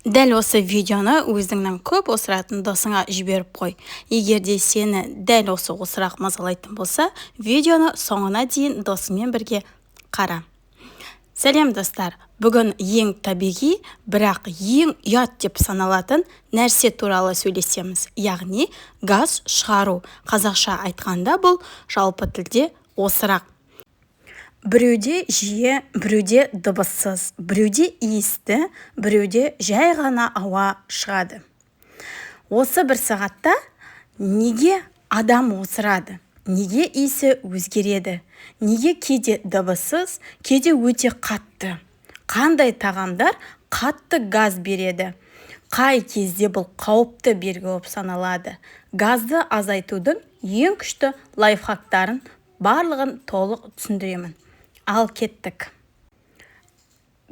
Дәл осы видеоны өзіңнің көп осыратын досыңа жіберіп қой. Егер де сені дәл осы осырақ мазалайтын болса, видеоны соңына дейін досыңмен бірге қара. Сәлем достар, бүгін ең табиғи, бірақ ең ұят деп саналатын нәрсе туралы сөйлесеміз. Яғни газ шығару. Қазақша айтқанда бұл жалпы тілде осырақ. Біреуде жиі, біреуде дыбыссыз, біреуде иісті, біреуде жай ғана ауа шығады. Осы бір сағатта неге адам осырады? Неге иісі өзгереді? Неге кейде дыбыссыз, кейде өте қатты? Қандай тағамдар қатты газ береді? Қай кезде бұл қауіпті белгі болып саналады? Газды азайтудың ең күшті лайфхактарын барлығын толық түсіндіремін. Ал кеттік.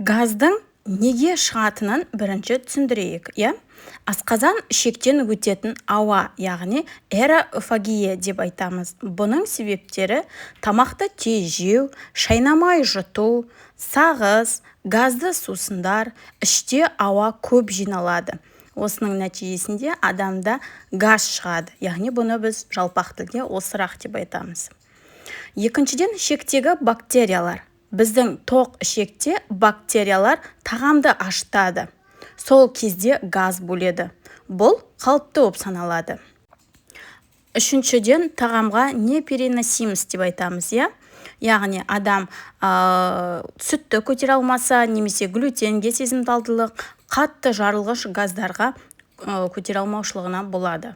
Газдың неге шығатынын бірінші түсіндірейік, Асқазан ішектен өтетін ауа, яғни аэрофагия деп айтамыз. Бұның себептері тамақты тез жеу, шайнамай жұту, сағыз, газды сусындар, іште ауа көп жиналады. Осының нәтижесінде адамда газ шығады, яғни бұны біз жалпақ тілде осырақ деп айтамыз. Екіншіден, ішектегі бактериялар. Біздің тоқ ішекте бактериялар тағамды ашытады. Сол кезде газ бөледі. Бұл қалыпты болып саналады. Үшіншіден, тағамға непереносимость деп айтамыз, Яғни адам сүтті көтере алмаса, немесе глютенге сезімталдылық, қатты жарылғыш газдарға көтере алмаушылығына болады.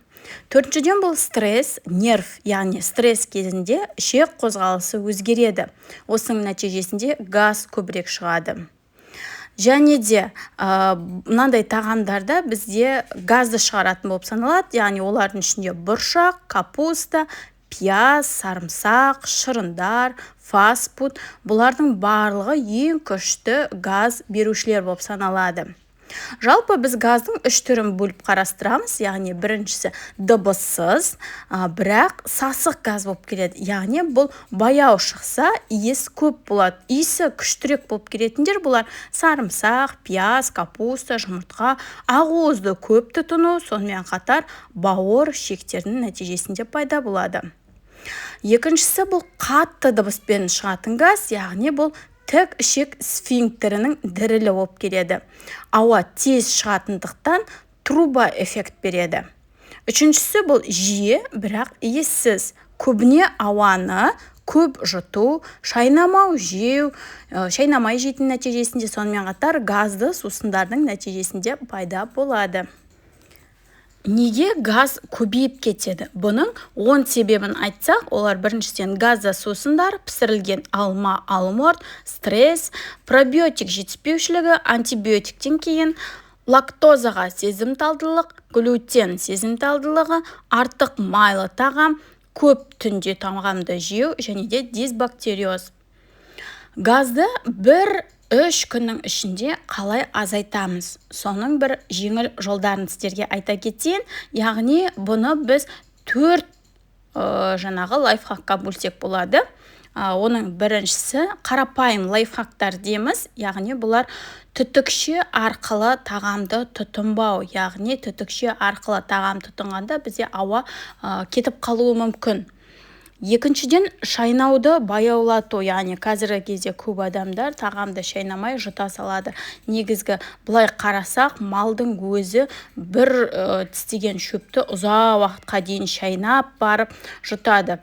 Төртіншіден, бұл стресс, нерв, яғни стресс кезінде ішек қозғалысы өзгереді. Осының нәтижесінде газ көбірек шығады. Және де мынандай тағамдарда бізде газды шығаратын болып саналады, яғни олардың ішінде бұршақ, капуста, пияз, сарымсақ, шырындар, фастфуд, бұлардың барлығы ең күшті газ берушілер болып саналады. Жалпы біз газдың үш түрін бөліп қарастырамыз, яғни біріншісі дыбыссыз, бірақ сасық газ болып келеді. Яғни бұл баяу шықса, иіс көп болады. Иісі күштірек болып келетіндер бұлар сарымсақ, пияз, капуста, жұмыртқа, ақуызды көп тұтыну, сонымен қатар бауыр ішектерінің нәтижесінде пайда болады. Екіншісі бұл қатты дыбыспен шығатын газ, яғни бұл тік ішек сфинктерінің дірілі болып келеді. Ауа тез шығатындықтан труба эффект береді. Үшіншісі бұл жиі, бірақ иіссіз. Көбіне ауаны көп жұту, шайнамай жейтін нәтижесінде, сонымен қатар газды сусындардың нәтижесінде пайда болады. Неге газ көбейіп кетеді? Бұның 10 себебін айтсақ, олар біріншіден газды сусындар, пісірілген алма, алмұрт, стресс, пробиотик жетіспеушілігі, антибиотиктен кейін лактозаға сезімталдылық, глютен сезімталдылығы, артық майлы тағам, көп түнде тағамды жеу және де дисбактериоз. Газды 1-3 күннің ішінде қалай азайтамыз? Соның бір жеңіл жолдарын сіздерге айта кетейін. Яғни бұны біз 4 лайфхакқа бөлсек болады. Оның біріншісі қарапайым лайфхактар дейміз. Яғни бұлар түтікше арқылы тағамды тұтынбау. Яғни түтікше арқылы тағам тұтынғанда бізде ауа кетіп қалуы мүмкін. Екіншіден, шайнауды баяулату, яғни қазіргі кезде көп адамдар тағамды шайнамай жұта салады. Негізгі бұлай қарасақ, малдың өзі бір тістеген шөпті ұзақ уақытқа дейін шайнап барып жұтады.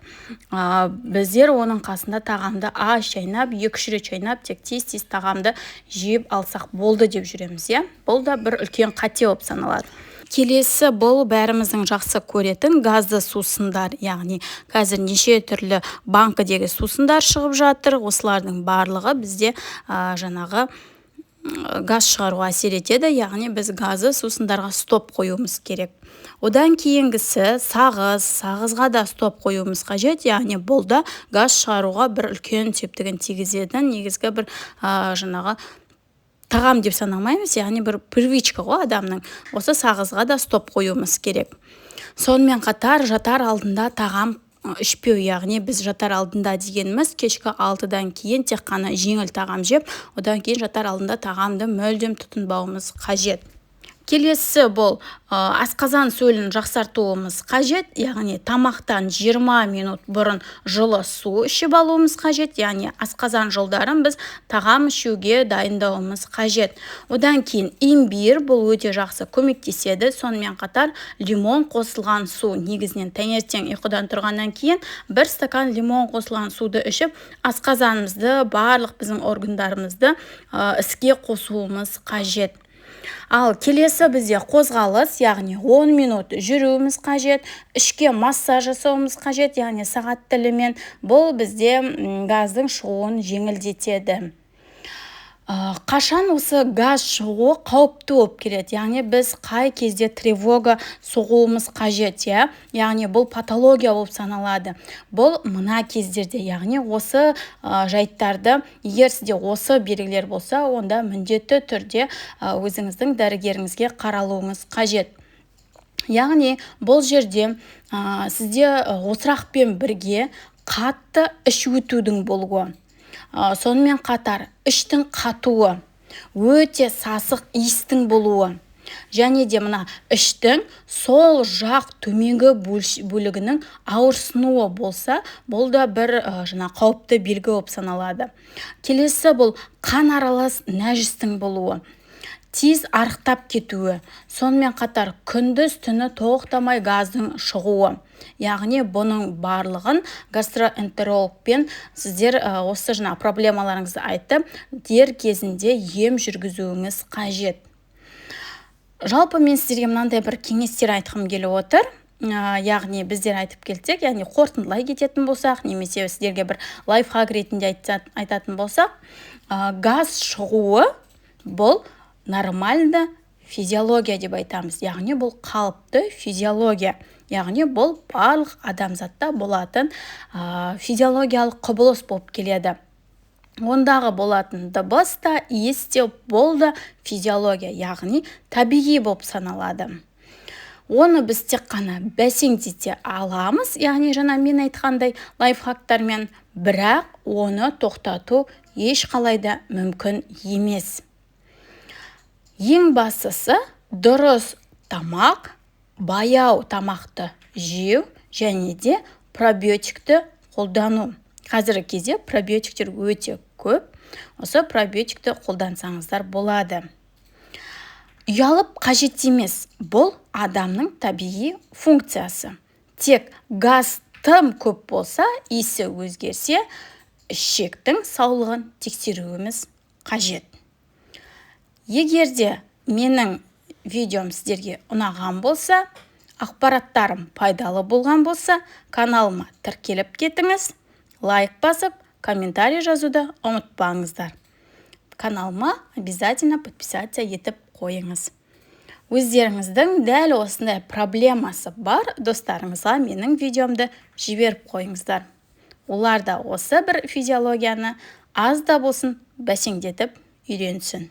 Біздер оның қасында тағамды аз шайнап, 2-3 рет шайнап, тек тез тағамды жеп алсақ болды деп жүреміз. Бұл да бір үлкен қате болып саналады. Келесі бұл бәріміздің жақсы көретін газды сусындар, яғни қазір неше түрлі банкідегі сусындар шығып жатыр. Осылардың барлығы бізде жаңағы газ шығаруға әсер етеді, яғни біз газды сусындарға стоп қоюымыз керек. Одан кейінгісі сағызға да стоп қоюымыз қажет, яғни бұл да газ шығаруға бір үлкен септігін тигізеді. Негізгі бір жаңағы тағам деп санамаймыз, яғни бір привычка ғой адамның. Осы сағызға да стоп қоюымыз керек. Сонымен қатар жатар алдында тағам ішпеу, яғни біз жатар алдында дегеніміз кешкі 6-дан кейін тек қана жеңіл тағам жеп, одан кейін жатар алдында тағамды мүлдем тұтынбауымыз қажет. Келесі бұл асқазан сөлін жақсартуымыз қажет, яғни тамақтан 20 минут бұрын жылы су ішіп алуымыз қажет, яғни асқазан жолдарын біз тағам ішуге дайындауымыз қажет. Одан кейін имбир, бұл өте жақсы көмектеседі. Сонымен қатар лимон қосылған су, негізінен таңертең ұйқыдан тұрғаннан кейін 1 стакан лимон қосылған суды ішіп, асқазанымызды, барлық біздің органдарымызды іске қосуымыз қажет. Ал келесі бізде қозғалыс, яғни 10 минут жүруіміз қажет, ішке массаж жасауымыз қажет, яғни сағат тілімен. Бұл бізде газдың шығуын жеңілдетеді. Қашан осы газ шығуы қауіпті болып келеді, яғни біз қай кезде тревога соғуымыз қажет, яғни бұл патология болып саналады. Бұл мына кездерде, яғни осы жайттарды, егер сізде осы белгілер болса, онда міндетті түрде өзіңіздің дәрігеріңізге қаралуыңыз қажет. Яғни бұл жерде сізде осырақпен бірге қатты іш өтудің болуы. Сонымен қатар іштің қатуы, өте сасық иістің болуы, және де мына іштің сол жақ төменгі бөлігінің ауырсынуы болса, бұл да бір қауіпті белгі болып саналады. Келесі бұл қан аралас нәжістің болуы, тез арықтап кетуі, сонымен қатар күндіз түні тоқтамай газдың шығуы. Яғни бұның барлығын гастроэнтерологпен сіздер осы проблемаларыңызды айтып, дер кезінде ем жүргізуіңіз қажет. Жалпы мен сіздерге мынандай бір кеңестер айтқым келіп отыр. Яғни біздер айтып келсек, яғни қорытындылай кететін болсақ, немесе сіздерге бір лайфхак ретінде айтатын болсақ, газ шығуы бұл нормальды физиология деп айтамыз. Яғни бұл қалыпты физиология. Яғни бұл барлық адамзатта болатын физиологиялық құбылыс болып келеді. Ондағы болатын дыбыс та, иіс те, бұл да физиология, яғни табиғи болып саналады. Оны біз тек қана бәсеңдете аламыз, яғни жаңа мен айтқандай лайфхактармен, бірақ оны тоқтату ешқалайда мүмкін емес. Ең бастысы дұрыс тамақ, баяу тамақты жеу және де пробиотикті қолдану. Қазіргі кезде пробиотиктер өте көп. Осы пробиотикті қолдансаңыздар болады. Ұялып қажет емес. Бұл адамның табиғи функциясы. Тек газ тым көп болса, иісі өзгерсе, ішектің саулығын тексеруіміз қажет. Егерде менің видеом сіздерге ұнаған болса, ақпараттарым пайдалы болған болса, каналыма тіркеліп кетіңіз, лайк басып, комментарий жазуды ұмытпаңыздар. Каналыма обязательно подписаться етіп қойыңыз. Өздеріңіздің дәл осындай проблемасы бар достарыңызға менің видеомды жіберіп қойыңыздар. Олар да осы бір физиологияны аз да болсын бәсеңдетіп үйренсін.